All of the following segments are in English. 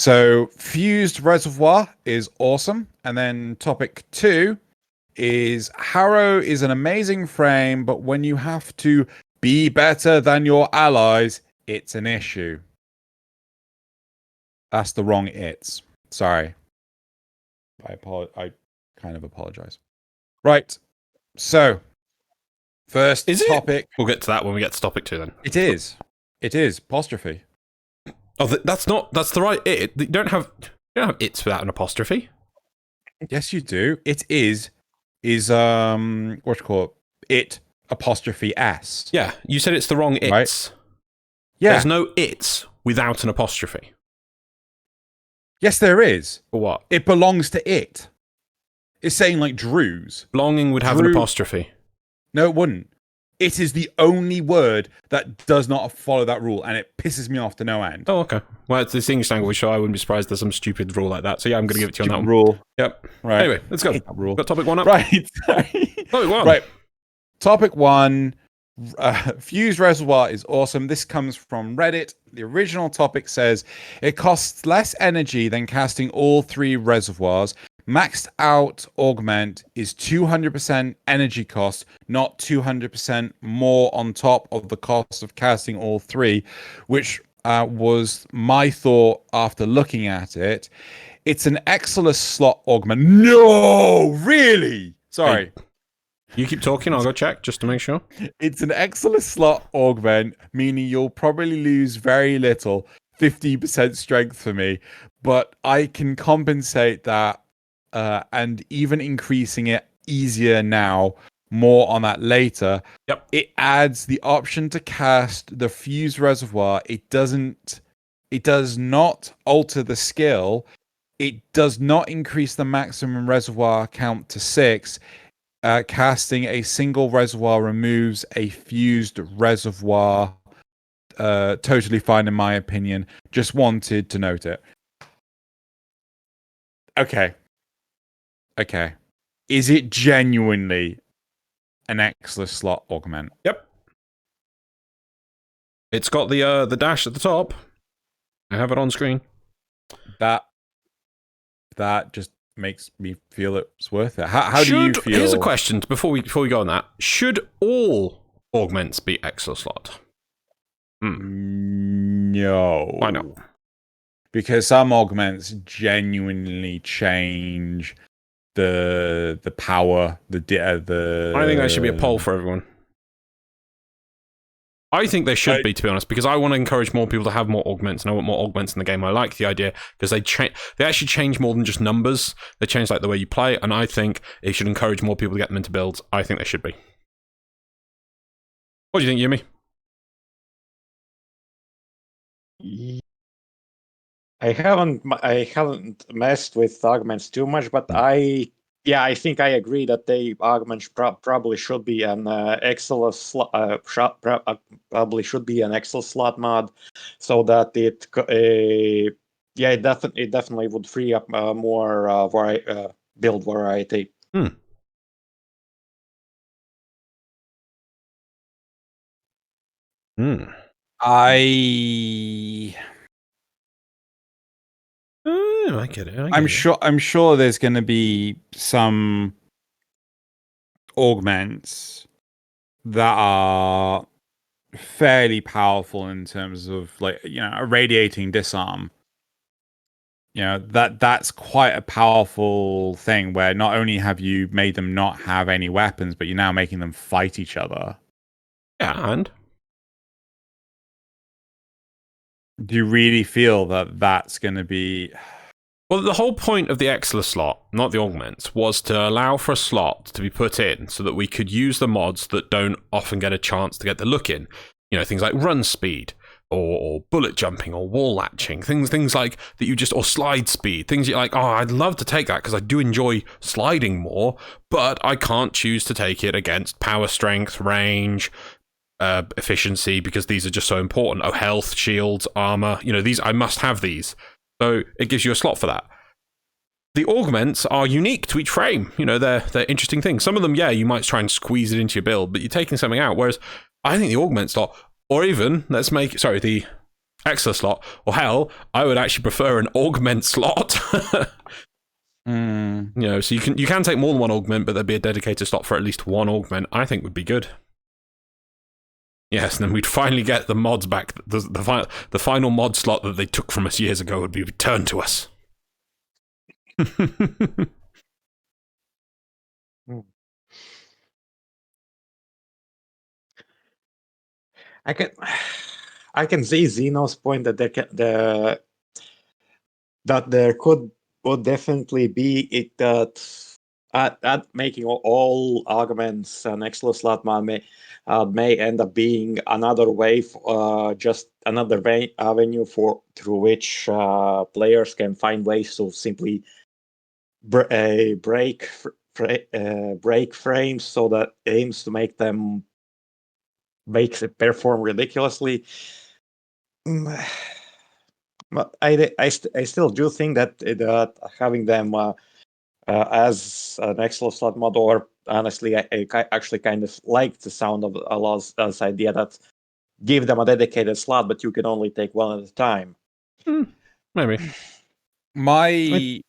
So fused reservoir is awesome. And then topic 2 is Harrow is an amazing frame, but when you have to be better than your allies, it's an issue. That's the wrong it's. Sorry. I kind of apologize. Right. So, first topic. We'll get to that when we get to topic 2 then. It is. It is. Apostrophe. Oh, that's the right it. You don't have it's without an apostrophe. Yes, you do. It is what you call it? Apostrophe S. Yeah, you said it's the wrong it's. Right. Yeah. There's no it's without an apostrophe. Yes, there is. For what? It belongs to it. It's saying like Drew's. Belonging would have an apostrophe. No, it wouldn't. It is the only word that does not follow that rule, and it pisses me off to no end. Oh, okay. Well, it's this English language, so I wouldn't be surprised there's some stupid rule like that. So yeah, I'm going to give it to you on that one. Rule. Yep. Right. Anyway, let's go. Rule. Got topic 1 up? Right. Topic 1. Right. Topic 1. Fused reservoir is awesome. This comes from Reddit. The original topic says it costs less energy than casting all 3 reservoirs. Maxed out augment is 200% energy cost, not 200% more on top of the cost of casting all 3, which was my thought after looking at it. It's an Exilus slot augment. No, really? Sorry. Hey, you keep talking, I'll go check just to make sure. It's an Exilus slot augment, meaning you'll probably lose very little, 50% strength for me, but I can compensate that and even increasing it easier now. More on that later. Yep. It adds the option to cast the fused reservoir. It does not alter the skill. It does not increase the maximum reservoir count to 6. Casting a single reservoir removes a fused reservoir. Totally fine in my opinion. Just wanted to note it. Okay. Is it genuinely an Exilus slot augment? Yep. It's got the dash at the top. I have it on screen. That just makes me feel it's worth it. How do you feel? Here's a question before we go on that. Should all augments be Exilus slot? No. Why not? Because some augments genuinely change the power, the I think there should be a poll for everyone. I think they should be, to be honest, because I want to encourage more people to have more augments, and I want more augments in the game. I like the idea because they actually change more than just numbers. They change like the way you play, and I think it should encourage more people to get them into builds. I think they should be. What do you think, Yumi? I haven't messed with augments too much, but I think I agree that they augments probably should be an Exilus probably should be an Exilus slot mod, so that it definitely would free up more build variety. I get it. I'm sure there's going to be some augments that are fairly powerful in terms of, like, a radiating disarm. That's quite a powerful thing where not only have you made them not have any weapons, but you're now making them fight each other. Yeah, and do you really feel that that's going to be... Well, the whole point of the Exilus slot, not the augments, was to allow for a slot to be put in so that we could use the mods that don't often get a chance to get the look in. Things like run speed, or bullet jumping, or wall latching, things like that or slide speed, things you're like, oh, I'd love to take that because I do enjoy sliding more, but I can't choose to take it against power, strength, range, efficiency, because these are just so important. Oh, health, shields, armor, I must have these. So it gives you a slot for that. The augments are unique to each frame. They're interesting things. Some of them, you might try and squeeze it into your build, but you're taking something out. Whereas I think the augment slot, or even, the Extra slot, or hell, I would actually prefer an augment slot. You know, so you can take more than one augment, but there'd be a dedicated slot for at least one augment. I think would be good. Yes, and then we'd finally get the mods back. The final mod slot that they took from us years ago would be returned to us. I can see Xeno's point that there would definitely be it that at making all arguments an Exlo slot may end up being another way, just another avenue through which players can find ways to simply break frames so that aims to make them makes it perform ridiculously. But I still do think that having them as an Exlo slot mod, or honestly, I actually kind of like the sound of LOZ's idea that give them a dedicated slot, but you can only take one at a time. Maybe. I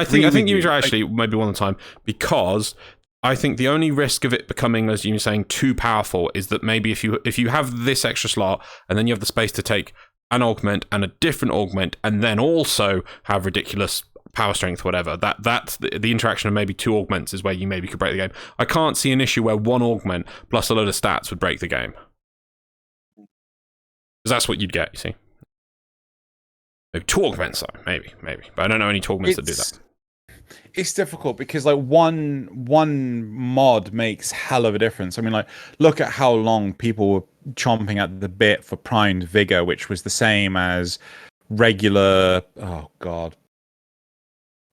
think you actually maybe one at a time, because I think the only risk of it becoming, as you were saying, too powerful is that maybe if you have this extra slot and then you have the space to take an augment and a different augment and then also have ridiculous power strength, whatever, that's the interaction of maybe two augments is where you maybe could break the game. I can't see an issue where one augment plus a load of stats would break the game. Because that's what you'd get, you see. Maybe two augments, though. Maybe. But I don't know any two augments that do that. It's difficult because like one mod makes hell of a difference. I mean, like, look at how long people were chomping at the bit for primed vigor, which was the same as regular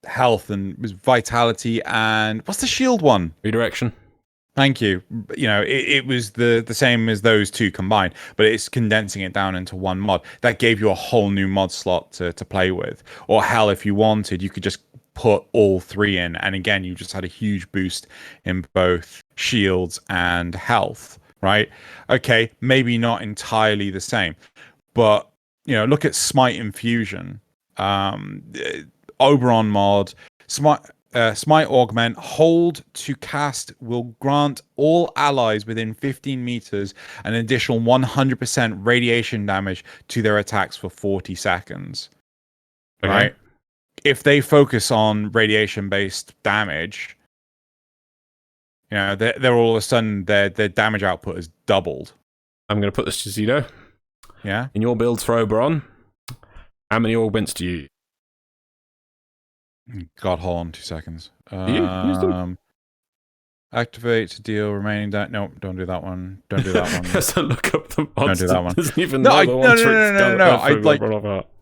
health, and was vitality, and what's the shield one? Redirection. Thank you. You know, it was the same as those two combined, but it's condensing it down into one mod. That gave you a whole new mod slot to play with. Or hell, if you wanted, you could just put all three in, and again, you just had a huge boost in both shields and health, right? Okay, maybe not entirely the same, but you know, look at Smite Infusion, Oberon mod, Smite Augment, hold to cast will grant all allies within 15 meters an additional 100% radiation damage to their attacks for 40 seconds. Okay. Right? If they focus on radiation-based damage, you know, they're all of a sudden their damage output is doubled. I'm going to put this to Xeno. Yeah. In your builds for Oberon, how many augments do you use? God, hold on 2 seconds. Activate to deal remaining damage. No, don't do that one. Don't do that one. Has to look up the mods. Don't do that one. Doesn't even no, know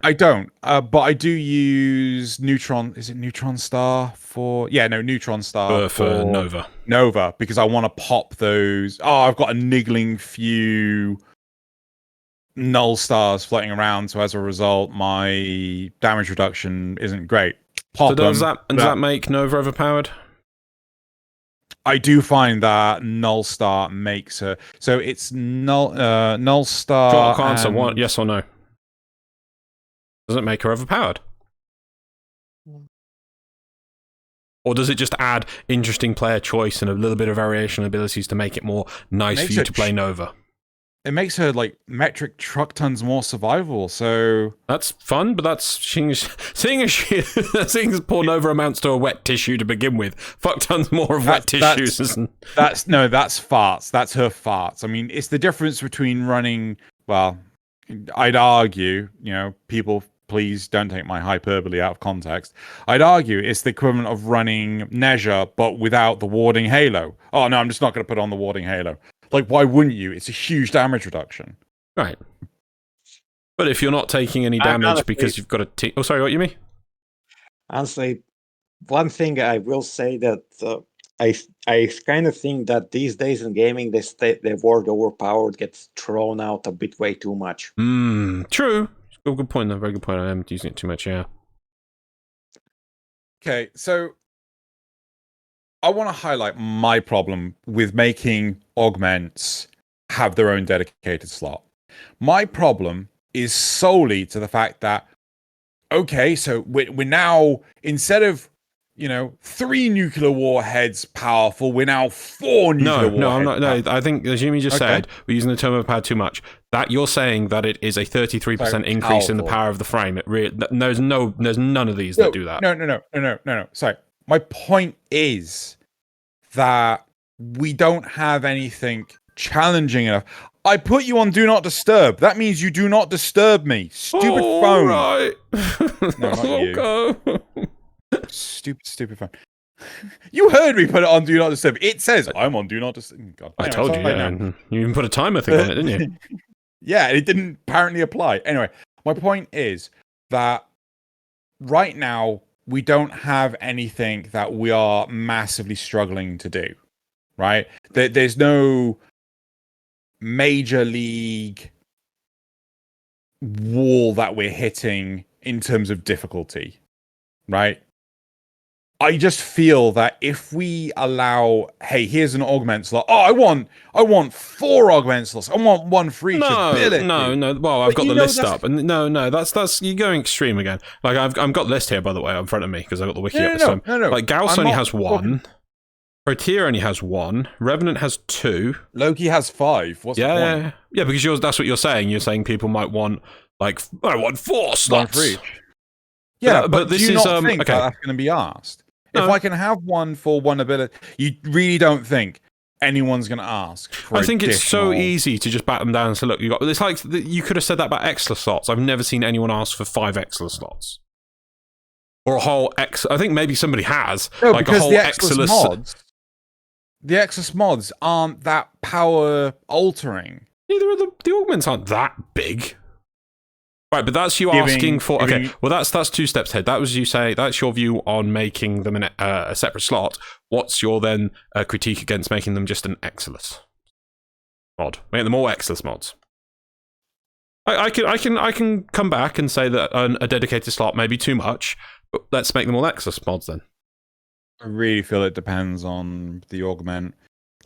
I don't. But I do use Neutron. Is it Neutron Star for? Yeah, no, Neutron Star for Nova. Nova, because I want to pop those. Oh, I've got a niggling few null stars floating around, so as a result, my damage reduction isn't great. Pop so does that make Nova overpowered? I do find that null star makes her so it's null star. Short answer: what? Yes or no? Does it make her overpowered? Or does it just add interesting player choice and a little bit of variation abilities to make it more nice for you to play Nova? It makes her like metric truck tons more survivable, so that's fun. But that's seeing as poor Nova amounts to a wet tissue to begin with. Fuck tons more of wet tissues. That's farts. That's her farts. I mean, it's the difference between running. Well, I'd argue, you know, people, please don't take my hyperbole out of context. I'd argue it's the equivalent of running Nezha, but without the warding halo. Oh no, I'm just not going to put on the warding halo. Like, why wouldn't you? It's a huge damage reduction. Right. But if you're not taking any damage because you've got a... Oh, sorry, what you mean? Honestly, one thing I will say that I kind of think that these days in gaming, the word overpowered gets thrown out a bit way too much. True. Good point, though. Very good point. I am using it too much, yeah. Okay, so I want to highlight my problem with making augments have their own dedicated slot. My problem is solely to the fact that, okay, so we're now, instead of 3 nuclear warheads powerful, we're now 4 nuclear No, I'm warheads. not. No, I think as Jimmy just Okay. said, we're using the term overpowered too much. That you're saying that it is a 33% increase in the powerful. power of the frame. There's none of these that do that. No. Sorry. My point is that we don't have anything challenging enough. I put you on Do Not Disturb. That means you do not disturb me. Stupid phone. Right. No, not you. Okay. Stupid phone. You heard me put it on Do Not Disturb. It says I'm on Do Not Disturb. God. I Anyway, told you, yeah. And you even put a timer thing on it, didn't you? Yeah, it didn't apparently apply. Anyway, my point is that right now we don't have anything that we are massively struggling to do, right? There's no major league wall that we're hitting in terms of difficulty, right? I just feel that if we allow, hey, here's an augment slot. Oh, I want 4 augment slots. I want 1 for each ability. No. Well, I've But got the list up, and no, that's you're going extreme again. Like I've got the list here, by the way, in front of me because I've got the wiki up. No. Like Gauss only has 1. Protea only has 1. Revenant has 2. Loki has 5. What's the point? Yeah, because that's what you're saying. You're saying people might want I want 4 slots. 1 for each. Yeah, but this do you is not think okay. that's going to be asked? No. If I can have 1 for 1 ability, you really don't think anyone's going to ask for I think it's so additional- easy to just bat them down and say, look, you got. It's like you could have said that about Exla slots. I've never seen anyone ask for 5 Exla slots. Or a whole X. I think maybe somebody has. No, like a because whole the Exless mods aren't that power altering. Neither are the augments aren't that big. Right, but that's you asking for. Okay, well, that's 2 steps ahead. That was you say. That's your view on making them a separate slot. What's your then critique against making them just an Exilus mod? Make them all Exilus mods. I can come back and say that a dedicated slot may be too much, but let's make them all Exilus mods then. I really feel it depends on the augment.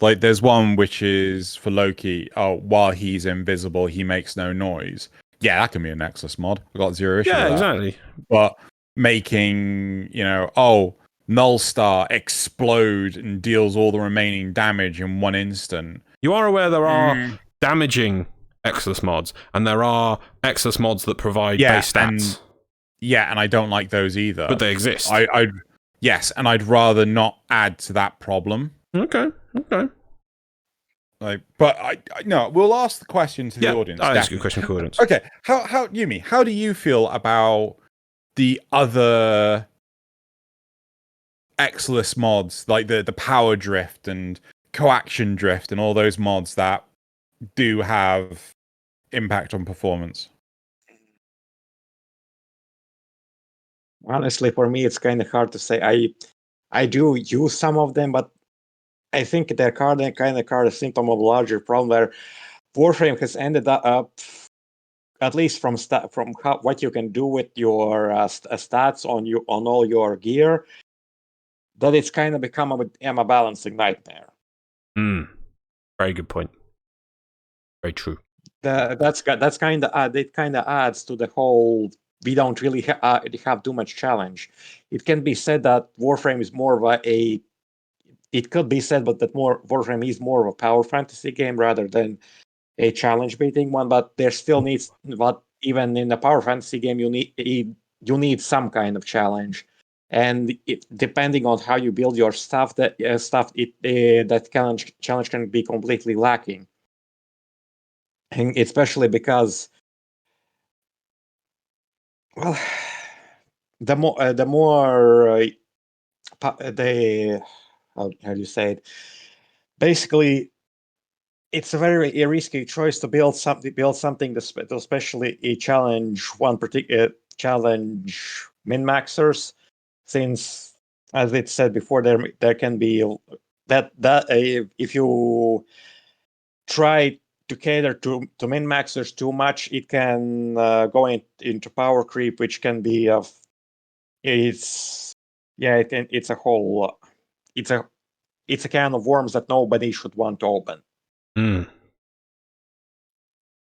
Like, there's one which is for Loki. Oh, while he's invisible, he makes no noise. Yeah, that can be a Nexus mod. I've got 0 issue with that. Exactly. But making, Null Star explode and deals all the remaining damage in 1 instant. You are aware there are damaging Exilus mods, and there are Exilus mods that provide base stats. And I don't like those either. But they exist. Yes, and I'd rather not add to that problem. Okay. But no, we'll ask the question to the audience. That's a good question for the audience. Okay, how Yumi, how do you feel about the other Exilus mods, like the power drift and coaction drift and all those mods that do have impact on performance? Honestly, for me, it's kind of hard to say. I do use some of them, but I think they're kind of a symptom of a larger problem where Warframe has ended up, at least from what you can do with your stats on all your gear, that it's kind of become a balancing nightmare. Very good point. Very true. That's kind of it. Kind of adds to the whole. We don't really have too much challenge. It can be said that Warframe is more of a. It could be said, but that Warframe is more of a power fantasy game rather than a challenge beating one. But there still needs, but even in a power fantasy game, you need some kind of challenge, and depending on how you build your stuff, that challenge can be completely lacking, and especially because, well, the more how do you say it? Basically, it's a very risky choice to build something to especially a challenge one particular challenge min-maxers, since, as it said before, there can be that if you try to cater to min-maxers too much, it can go into power creep, which can be it's a whole it's a can of worms that nobody should want to open.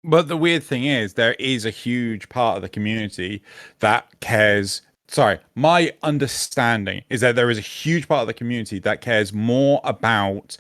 But the weird thing is, there is a huge part of the community that cares. Sorry, my understanding is that there is a huge part of the community that cares more about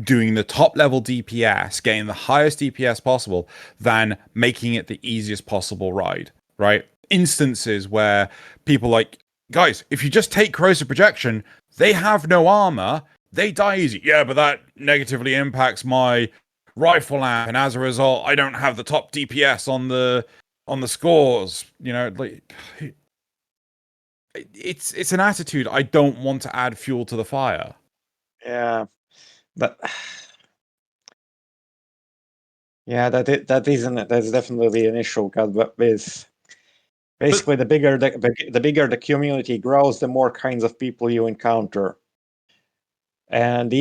doing the top level DPS, getting the highest DPS possible, than making it the easiest possible ride, right? Instances where people like, guys, if you just take corrosive projection, they have no armor, they die easy. Yeah, but that negatively impacts my rifle amp, and as a result, I don't have the top DPS on the scores. You know, like it's an attitude. I don't want to add fuel to the fire. Yeah, but yeah, that's definitely an issue. But with basically, the bigger the community grows, the more kinds of people you encounter, and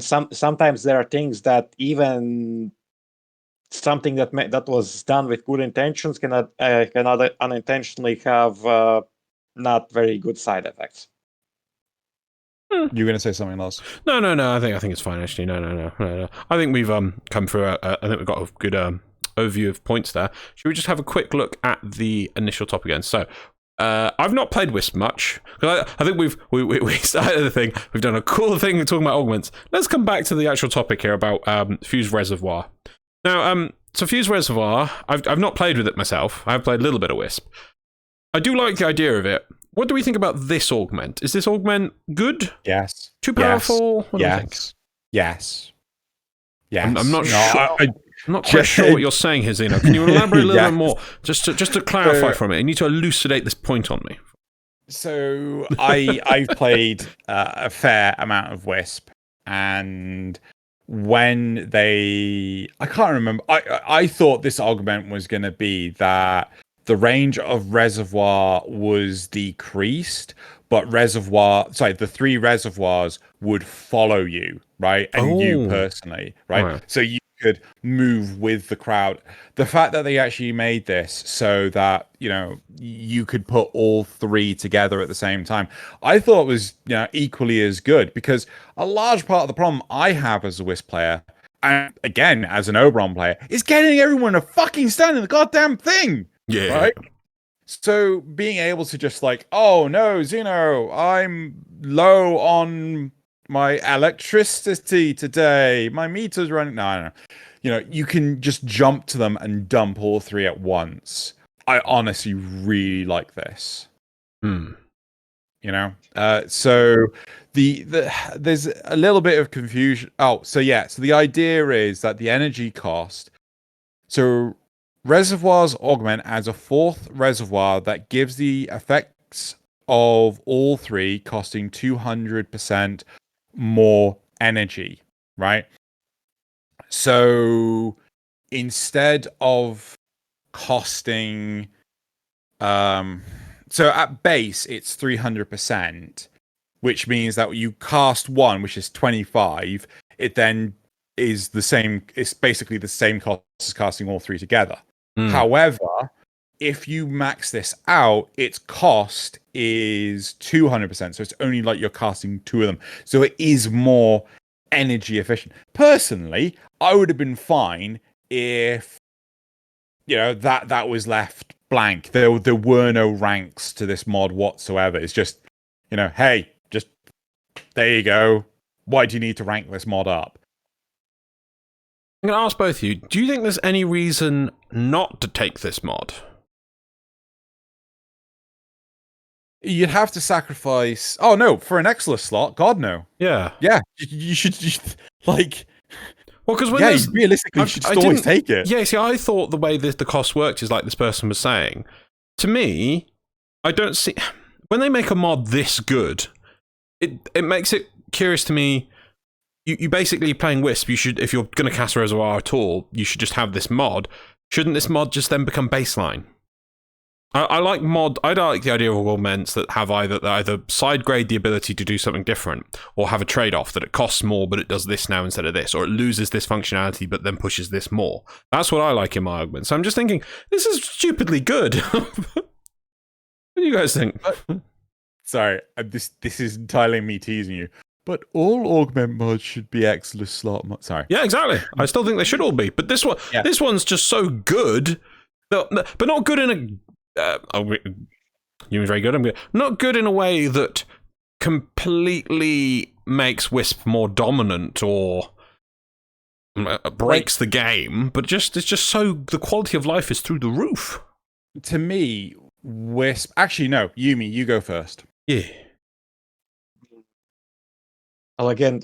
sometimes there are things that even something that was done with good intentions cannot unintentionally have not very good side effects. You're gonna say something else? No. I think it's fine. Actually, no. I think we've come through. I think we've got a good overview of points there. Should we just have a quick look at the initial topic again? So, I've not played Wisp much. I think we started the thing. We've done a cool thing talking about augments. Let's come back to the actual topic here about Fuse Reservoir. Now, so Fuse Reservoir, I've not played with it myself. I've played a little bit of Wisp. I do like the idea of it. What do we think about this augment? Is this augment good? Yes. Too powerful? What do you think? Yes. I'm not sure. I'm not quite sure what you're saying here, Xeno. Can you elaborate a little bit more? Just to clarify from it. You need to elucidate this point on me. So I've played a fair amount of Wisp, and when I can't remember. I thought this augment was going to be that the range of Reservoir was decreased, but the 3 reservoirs would follow you, right? And you personally, right? So you could move with the crowd. The fact that they actually made this so that, you know, you could put all 3 together at the same time, I thought was, you know, equally as good, because a large part of the problem I have as a Wisp player, and again, as an Oberon player, is getting everyone to fucking stand in the goddamn thing. Yeah. Right? So being able to just like, oh no, Xeno, I'm low on my electricity today. My meter's running. No. You know, you can just jump to them and dump all 3 at once. I honestly really like this. You know? So there's a little bit of confusion. So the idea is that the energy cost. So Reservoir's augment adds a 4th reservoir that gives the effects of all 3 costing 200% more energy, right? So instead of costing, so at base it's 300%, which means that you cast 1, which is 25. It then is the same. It's basically the same cost as casting all 3 together. However, if you max this out, its cost is 200%. So it's only like you're casting 2 of them. So it is more energy efficient. Personally, I would have been fine if, you know, that was left blank. There were no ranks to this mod whatsoever. It's just, you know, hey, just there you go. Why do you need to rank this mod up? I'm going to ask both of you, do you think there's any reason not to take this mod? You'd have to sacrifice... Oh, no, for an Exilus slot? God, no. Yeah. Yeah, you should like... Well, because realistically, you should just always take it. Yeah, see, I thought the way the cost worked is like this person was saying. To me, I don't see... When they make a mod this good, it makes it curious to me. You basically playing Wisp, you should, if you're going to cast Reservoir at all, you should just have this mod. Shouldn't this mod just then become baseline? I like the idea of augments that have either side grade the ability to do something different, or have a trade-off that it costs more but it does this now instead of this, or it loses this functionality but then pushes this more. That's what I like in my augments. So I'm just thinking, this is stupidly good. What do you guys think? Sorry, this is entirely me teasing you. but all augment mods should be Xless slot mods. Sorry. Yeah, exactly. I still think they should all be, but this one's just so good, but not good in a. You're very good. I'm good. Not good in a way that completely makes Wisp more dominant or breaks the game, but it's just so the quality of life is through the roof. To me, Wisp. Actually, no. Yumi, you go first. Yeah. Well, again,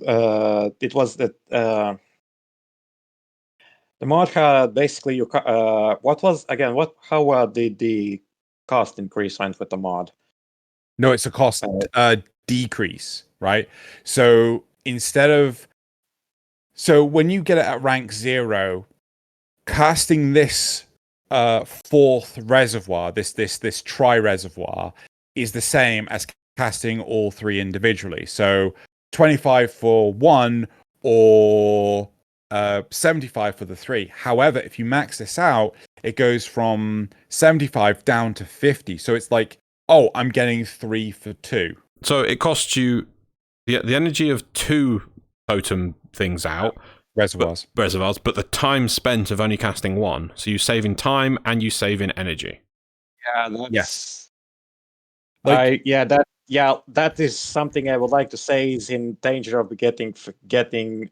it was that the mod had basically what was again how did the cost increase went with the mod? No, it's a cost decrease, right? So when you get it at rank 0, casting this fourth reservoir, this tri-reservoir, is the same as casting all 3 individually. So 25 for 1 or 75 for the 3. However, if you max this out, it goes from 75 down to 50. So it's like, oh, I'm getting 3 for 2. So it costs you the energy of 2 totem things out. Reservoirs, but the time spent of only casting 1. So you save in time and you save in energy. Yeah. Yes. That is something I would like to say is in danger of getting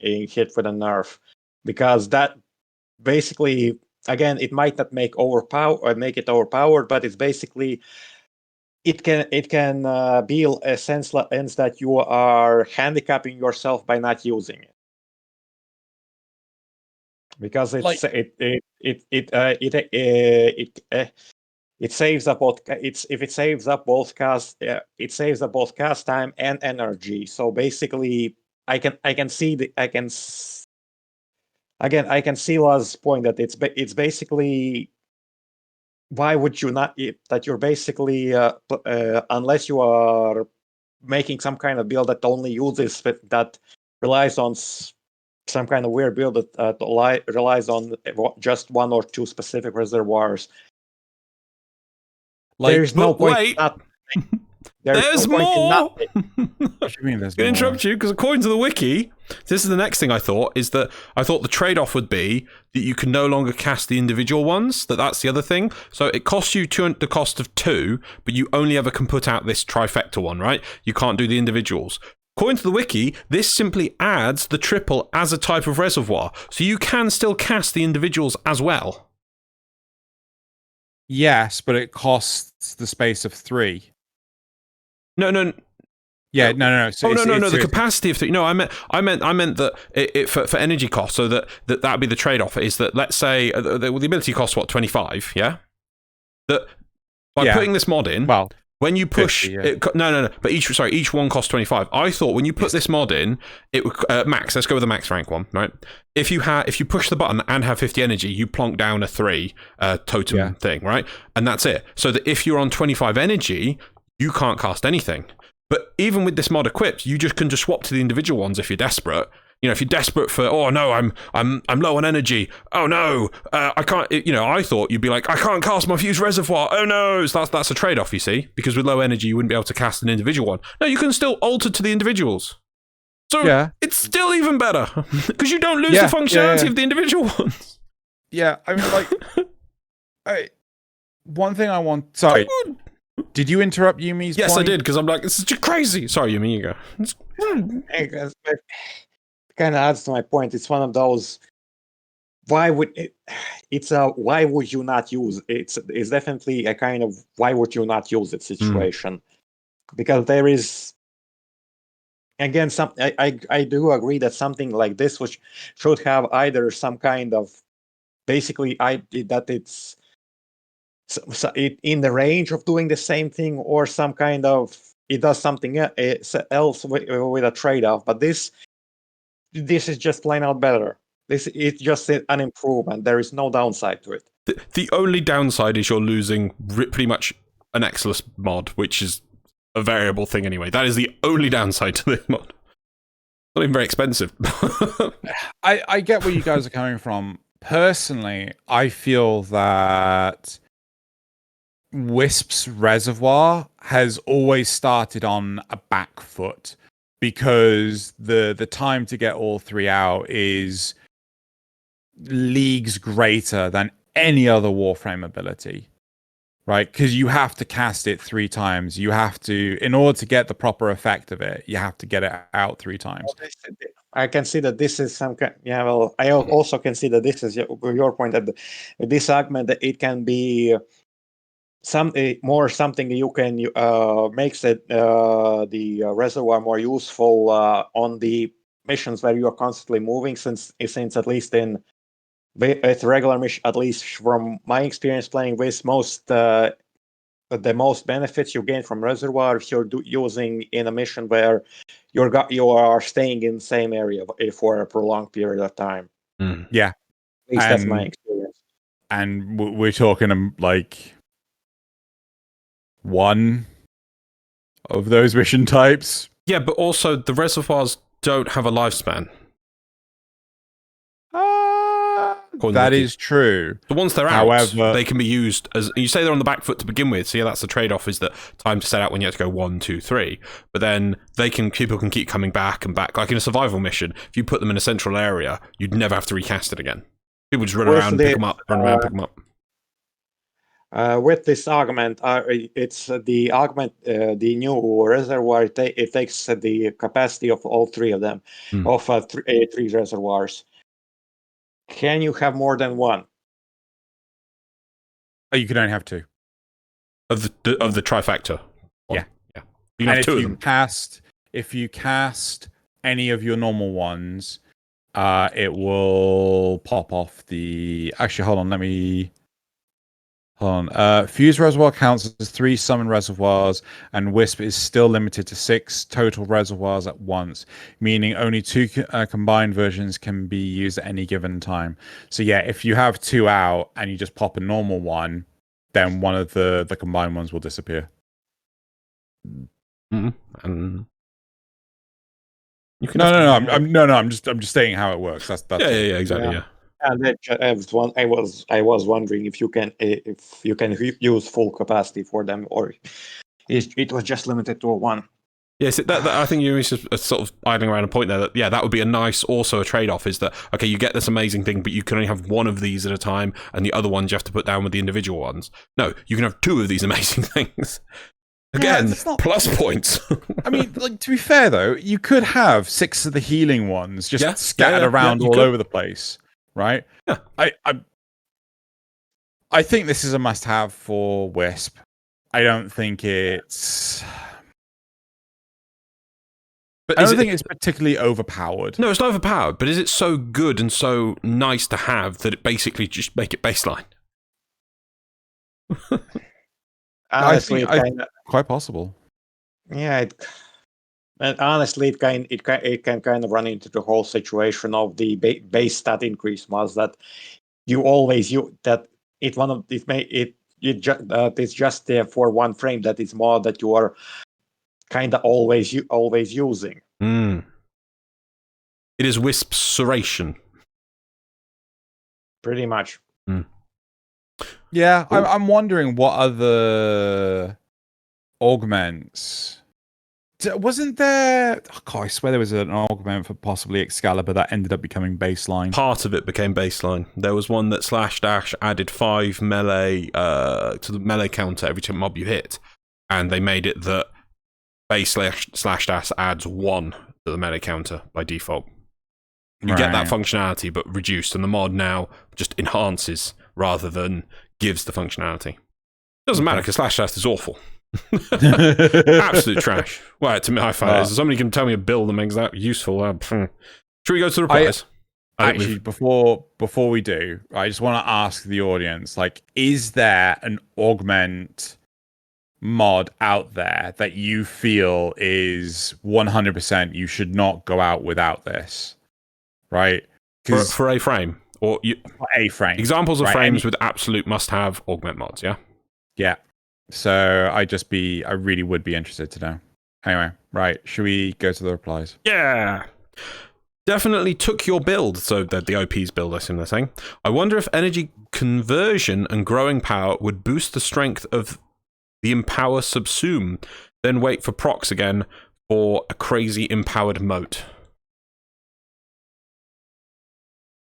hit with a nerf, because that basically, again, it might not make it overpowered, but it's basically it can be a sense that you are handicapping yourself by not using it, because it saves up both. It saves up both cast time and energy. So basically, I can see Loz's point that it's basically, why would you not, that you're basically unless you are making some kind of build that only uses that relies on some kind of weird build that relies on just 1 or 2 specific reservoirs. There's no point. There's more. What do you mean there's I'm going to interrupt you, because according to the wiki, this is the next thing I thought, is that I thought the trade-off would be that you can no longer cast the individual ones, that's the other thing. So it costs you the cost of 2, but you only ever can put out this trifecta one, right? You can't do the individuals. According to the wiki, this simply adds the triple as a type of reservoir, so you can still cast the individuals as well. Yes, but it costs the space of 3. No. Yeah, no. So no. The capacity of 3. No, I meant that it for energy cost. So that would be the trade-off. Is that, let's say the ability costs 25. Yeah. That by putting this mod in. Well, when you push 50, yeah. No, but each one costs 25. I thought when you put this mod in, it would max. Let's go with the max rank one, right? If you push the button and have 50 energy, you plonk down a 3 totem thing, right? And that's it. So that if you're on 25 energy, you can't cast anything. But even with this mod equipped, you can swap to the individual ones if you're desperate. You know, if you're desperate for, oh no, I'm low on energy. Oh no, I can't. I thought you'd be like, I can't cast my fused reservoir. Oh no, so that's a trade-off, you see, because with low energy, you wouldn't be able to cast an individual one. No, you can still alter to the individuals. So it's still even better because you don't lose the functionality of the individual ones. Yeah, I mean, like, one thing I want. Sorry. Did you interrupt Yumi's Yes, point? I did, because I'm like, this is just crazy. Sorry, Yumi, you go. Kind of adds to my point. It's one of those. Why would you not use it? It's definitely a kind of why would you not use it situation, because there is, again, I do agree that something like this which should have either some kind of basically that it's in the range of doing the same thing, or some kind of it does something else with a trade-off. But this is just plain out better. This is just an improvement. There is no downside to it. The only downside is you're losing pretty much an Xless mod, which is a variable thing anyway. That is the only downside to this mod. Not even very expensive. I get where you guys are coming from. Personally, I feel that Wisp's Reservoir has always started on a back foot because the time to get all 3 out is leagues greater than any other Warframe ability, right? Because you have to cast it 3 times. You have to, in order to get the proper effect of it, you have to get it out 3 times. I can see that this is some kind. Yeah, well, I also can see that this is your point that this augment that it can be something you can makes it the reservoir more useful on the missions where you are constantly moving, since at least with regular mission, at least from my experience playing with the most benefits you gain from Reservoir if you're using in a mission where you are staying in the same area for a prolonged period of time. Yeah, at least that's my experience. And we're talking like one of those mission types. Yeah, but also the reservoirs don't have a lifespan. That is true. The ones they're However, out, they can be used as, you say they're on the back foot to begin with, so yeah, that's the trade-off, is that time to set out when you have to go 1, 2, 3. But then people can keep coming back and back. Like in a survival mission, if you put them in a central area, you'd never have to recast it again. People just run around, pick them up, run around, pick them up. With this augment, it's the augment, the new reservoir. It takes the capacity of all 3 of them, of 3 reservoirs. Can you have more than 1? Oh, you can only have 2 of the trifecta. Yeah. You can have 2 of them. If you cast any of your normal ones, it will pop off the. Actually, hold on. Hold on. Fuse Reservoir counts as 3 summon reservoirs, and Wisp is still limited to 6 total reservoirs at once, meaning only 2 combined versions can be used at any given time. So yeah, if you have 2 out and you just pop a normal one, then one of the combined ones will disappear. And you can I'm just saying how it works. That's exactly. Yeah. And I was wondering if you can use full capacity for them, or it was just limited to 1. Yes, I think you're just sort of idling around a point there. That would be a nice, also a trade-off, is that, okay, you get this amazing thing, but you can only have 1 of these at a time, and the other ones you have to put down with the individual ones. No, you can have 2 of these amazing things. Again, plus points. I mean, like, to be fair though, you could have 6 of the healing ones just scattered around all over the place. Right? Yeah. I think this is a must-have for Wisp. I don't think it's. I don't think it's particularly overpowered. No, it's not overpowered, but is it so good and so nice to have that it basically just make it baseline? Honestly, quite possible. Yeah. And honestly, it can kind of run into the whole situation of the base stat increase mods that you always it's just there for 1 frame. That is mod that you are kind of always using. It is Wisp's Serration. Pretty much. Yeah, I'm wondering what other augments. Wasn't there? Oh God, I swear there was an augment for possibly Excalibur that ended up becoming baseline. Part of it became baseline. There was one that /dash added 5 melee to the melee counter every time mob you hit, and they made it that base /dash adds 1 to the melee counter by default. You get that functionality, but reduced, and the mod now just enhances rather than gives the functionality. Doesn't matter because /dash is awful. Absolute trash. Well, to me, somebody can tell me a build that makes that useful. Should we go to the replies? Actually, before we do, I just want to ask the audience: like, is there an augment mod out there that you feel is 100% you should not go out without this? Right? For a frame or a frame. Examples of frames with absolute must-have augment mods. Yeah. Yeah. So I really would be interested to know. Anyway, right. Should we go to the replies? Yeah. Definitely took your build. So the OP's build, I assume they're saying. I wonder if energy conversion and growing power would boost the strength of the Empower Subsume, then wait for procs again for a crazy empowered moat?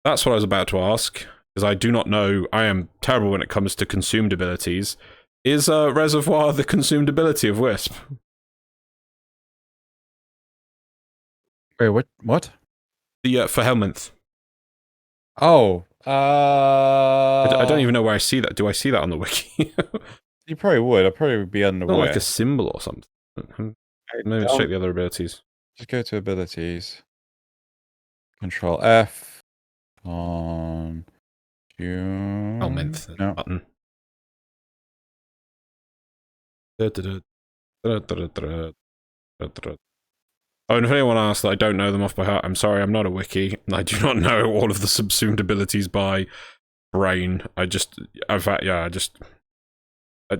That's what I was about to ask, because I do not know. I am terrible when it comes to consumed abilities. Is Reservoir the consumed ability of Wisp? Wait, what? The for Helminth. Oh, I don't even know where I see that. Do I see that on the wiki? You probably would. I'd probably be Not unaware. like a symbol or something. Maybe let's check the other abilities. Just go to abilities. Control F on Helminth No. button. Oh, and if anyone asks that I don't know them off by heart, I'm sorry, I'm not a wiki. I do not know all of the subsumed abilities by brain. I don't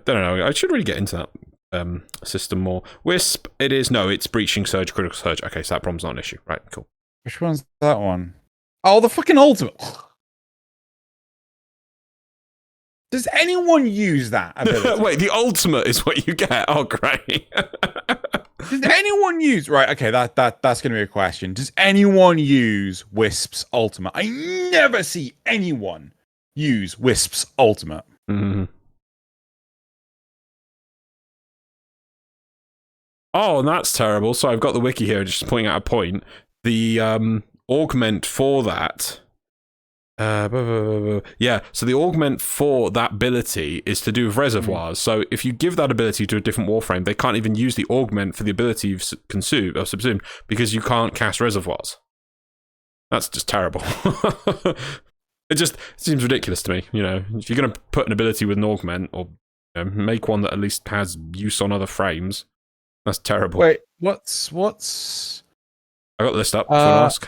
know. I should really get into that system more. Wisp, it's Breaching Surge, Critical Surge. Okay, so that problem's not an issue. Right, cool. Which one's that one? Oh, the fucking ultimate. Does anyone use that ability? Wait, the ultimate is what you get? Oh, great. Does anyone use... Right, okay, that's going to be a question. Does anyone use Wisp's ultimate? I never see anyone use Wisp's ultimate. Mm-hmm. Oh, and that's terrible. So I've got the wiki here, just pointing out a point. The augment for that... yeah, so the augment for that ability is to do with reservoirs. So if you give that ability to a different warframe, they can't even use the augment for the ability you've consumed or subsumed because you can't cast reservoirs. That's just terrible. It seems ridiculous to me. You know, if you're going to put an ability with an augment or make one that at least has use on other frames, that's terrible. Wait, what's... I got the list up. If you want to ask.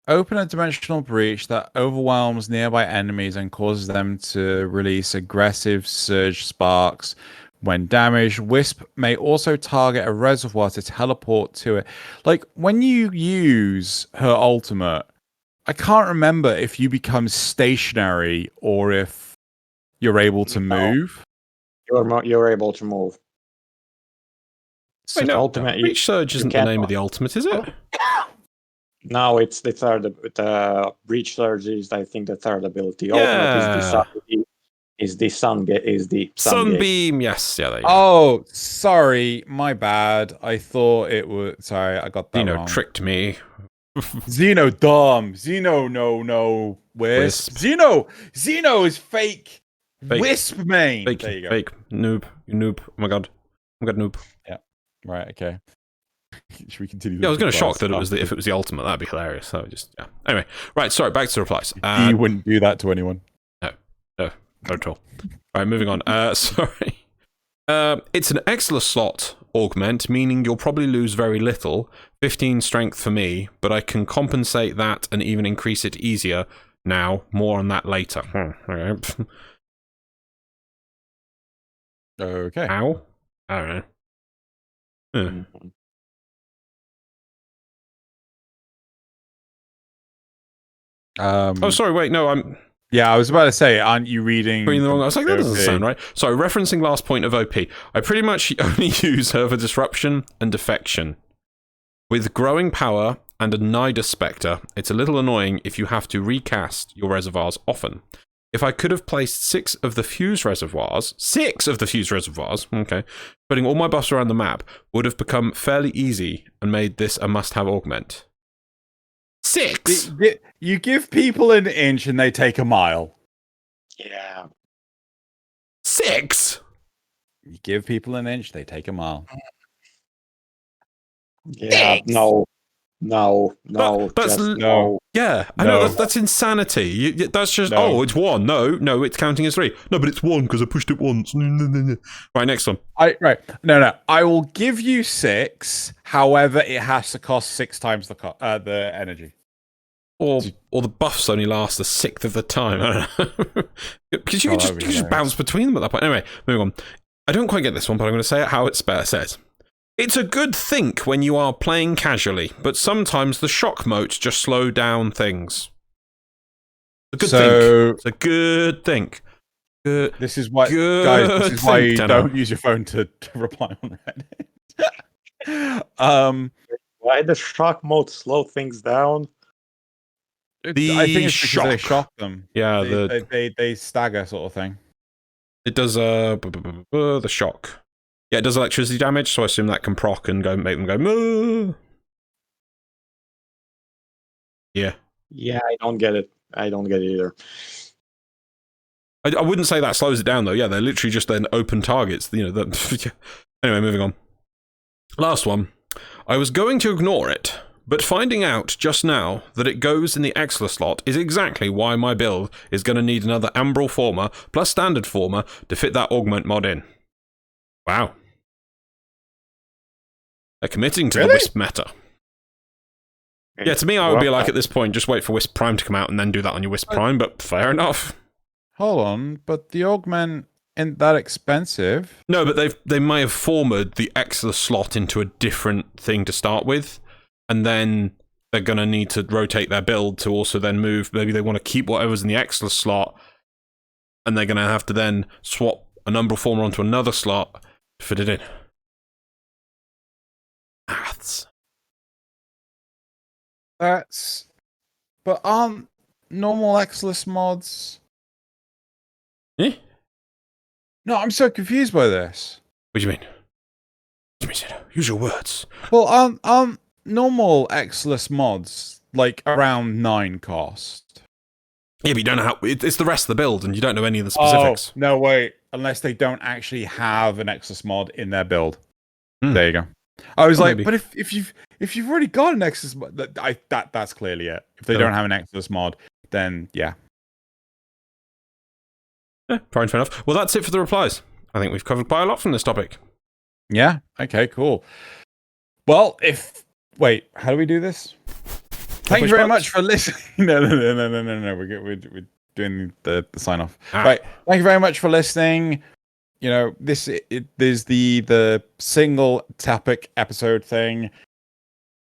Open a dimensional breach that overwhelms nearby enemies and causes them to release aggressive surge sparks when damaged. Wisp may also target a reservoir to teleport to it. Like, when you use her ultimate, I can't remember if you become stationary or if you're able to move. You're able to move. Wait, no, ultimate, Breach Surge isn't the name of the ultimate, is it? No, it's the third. The Breach Surge is, I think, the third ability. Yeah. Ultimate is the Sunbeam. Sunbeam, yes, yeah. There you go. Oh, sorry, my bad. I thought it was... Sorry, I got that Xeno wrong. tricked me. Xeno, dumb. Xeno, no. Wisp. Xeno is fake. Wisp main. Fake, There you go. fake. Noob. You noob. Oh my god. Noob. Yeah. Right, okay. Should we continue? Yeah, I was going to shock that if it was the ultimate, that'd be hilarious. So just, yeah. Anyway, right, sorry, back to the replies. You wouldn't do that to anyone. No, not at all. Right, moving on. Sorry. It's an Exilus slot augment, meaning you'll probably lose very little. 15 strength for me, but I can compensate that and even increase it easier now. More on that later. Okay. Okay. How? I don't know. Oh, sorry, wait, no, I'm... Yeah, I was about to say, aren't you reading... the wrong... I was like, that doesn't sound right. So, referencing last point of OP, I pretty much only use her for disruption and defection. With growing power and a Nidus Spectre, it's a little annoying if you have to recast your reservoirs often. If I could have placed 6 of the fuse reservoirs, okay, putting all my buffs around the map, would have become fairly easy and made this a must-have augment. 6? You give people an inch and they take a mile. Yeah. 6? You give people an inch, they take a mile. Yeah, no. That's no. Yeah, I know that's insanity. That's just it's 1. No, it's counting as 3. No, but it's 1 because I pushed it once. Right, next one. No. I will give you 6. However, it has to cost 6 times the energy. Or the buffs only last a sixth of the time. I don't know. Because you could just bounce between them at that point. Anyway, moving on. I don't quite get this one, but I'm going to say it how it's better says. It's a good think when you are playing casually, but sometimes the shock motes just slow down things. It's a good think. Good. This is why, Good guys. This is why think, you Xeno. don't use your phone to reply on Reddit. Why the shock mode slow things down? I think it's because they shock. shock them. Yeah, they stagger sort of thing. it does the shock. Yeah, it does electricity damage, so I assume that can proc and make them go. Moo! Yeah. Yeah, I don't get it. I don't get it either. I wouldn't say that slows it down though. Yeah, they're literally just then open targets. You know. Anyway, moving on. Last one. I was going to ignore it, but finding out just now that it goes in the Exler slot is exactly why my build is going to need another Ambral Former plus Standard Former to fit that Augment mod in. Wow. They're committing to the Wisp meta. Yeah, to me, I would be like, at this point, just wait for Wisp Prime to come out and then do that on your Wisp Prime, but fair enough. Hold on, but the Augment isn't that expensive. No, but they may have formed the Exler slot into a different thing to start with, and then they're going to need to rotate their build to also then move. Maybe they want to keep whatever's in the Exler slot, and they're going to have to then swap an Umbral Former onto another slot to fit it in. Maths. But aren't normal Exless mods? Eh? No, I'm so confused by this. What do you mean? What do you mean, Xeno? Use your words. Well, aren't normal Exless mods like around 9 cost? Yeah, but you don't know how. It's the rest of the build, and you don't know any of the specifics. Oh, no, wait. Unless they don't actually have an Exless mod in their build. Hmm. There you go. I was like, maybe. but if you've already got an Exless mod, that's clearly it. If they don't have an Exless mod, then yeah. Yeah, fine, fair enough. Well, that's it for the replies. I think we've covered quite a lot from this topic. Yeah. Okay. Cool. Well, wait, how do we do this? Thank you very much for listening. No. We're doing the sign off. Right. Thank you very much for listening. You know, this is the single topic episode thing.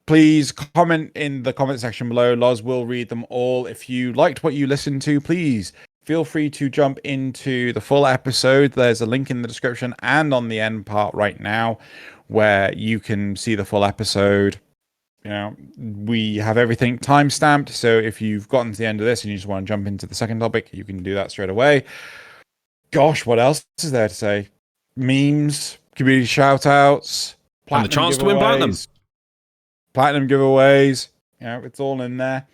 Please comment in the comment section below. Loz will read them all. If you liked what you listened to, please feel free to jump into the full episode. There's a link in the description and on the end part right now where you can see the full episode. You know, we have everything time-stamped, so if you've gotten to the end of this and you just want to jump into the second topic, you can do that straight away. Gosh, what else is there to say? Memes, community shout-outs, and the chance to win platinum. Platinum giveaways. You know, it's all in there.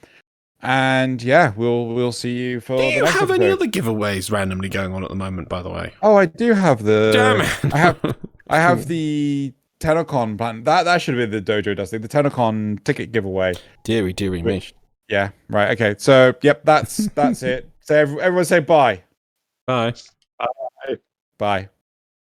And yeah, we'll see you for the next episode. Do you have any other giveaways randomly going on at the moment, by the way? Oh, I do have the... Damn it! I have the TennoCon plan. That should have been the Dojo Dusty. The TennoCon ticket giveaway. Deary me. Yeah, right. Okay, so, yep, that's it. So everyone say bye. Bye. Bye. Bye.